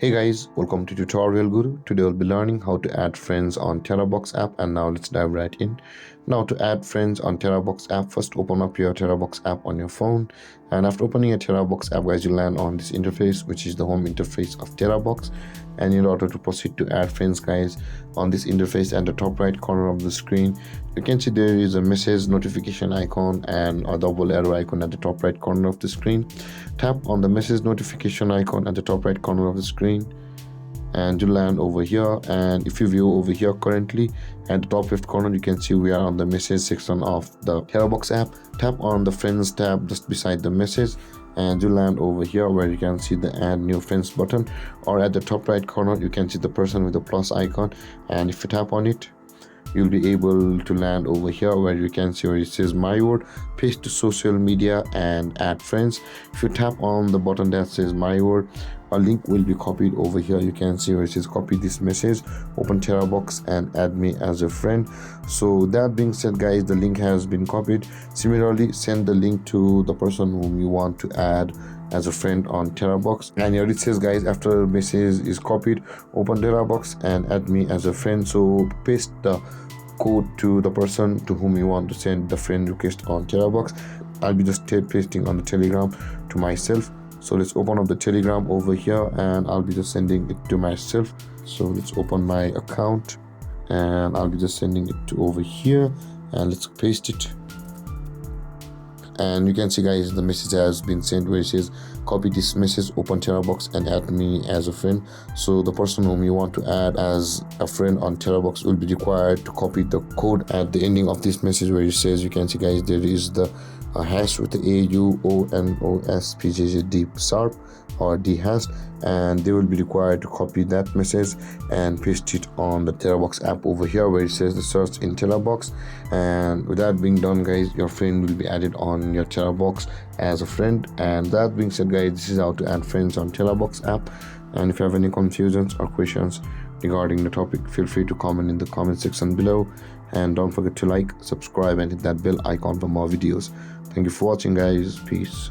Hey guys, welcome to Tutorial Guru. Today we'll be learning how to add friends on Terabox app, and now let's dive right in. Now to add friends on Terabox app, first open up your Terabox app on your phone, and after opening a Terabox app guys, you land on this interface, which is the home interface of Terabox. And in order to proceed to add friends guys, on this interface at the top right corner of the screen, you can see there is a message notification icon and a double arrow icon at the top right corner of the screen. Tap on the message notification icon at the top right corner of the screen and you land over here. And if you view over here currently at the top left corner, you can see we are on the message section of the Terabox app. Tap on the friends tab just beside the message and you land over here where you can see the add new friends button, or at the top right corner you can see the person with the plus icon, and if you tap on it you'll be able to land over here where you can see where it says my word, paste to social media and add friends. If you tap on the button that says my word, a link will be copied over here. You can see where it says copy this message, open Terabox and add me as a friend. So that being said guys, the link has been copied. Similarly, send the link to the person whom you want to add as a friend on Terabox. And here it says guys, after message is copied, open Terabox and add me as a friend. So paste the code to the person to whom you want to send the friend request on Terabox. I'll be just pasting on the Telegram to myself. So let's open up the Telegram over here and I'll be just sending it to myself. So let's open my account and I'll be just sending it to over here and let's paste it. And you can see guys, the message has been sent where it says copy this message, open Terabox and add me as a friend. So the person whom you want to add as a friend on Terabox will be required to copy the code at the ending of this message where it says, you can see guys, there is the hash with the AUONOSPJJD sharp or D hash, and they will be required to copy that message and paste it on the Terabox app over here where it says the search in Terabox. And with that being done guys, your friend will be added on your Terabox as a friend. And that being said guys, this is how to add friends on Terabox app. And if you have any confusions or questions regarding the topic, feel free to comment in the comment section below, and don't forget to like, subscribe and hit that bell icon for more videos. Thank you for watching guys. Peace.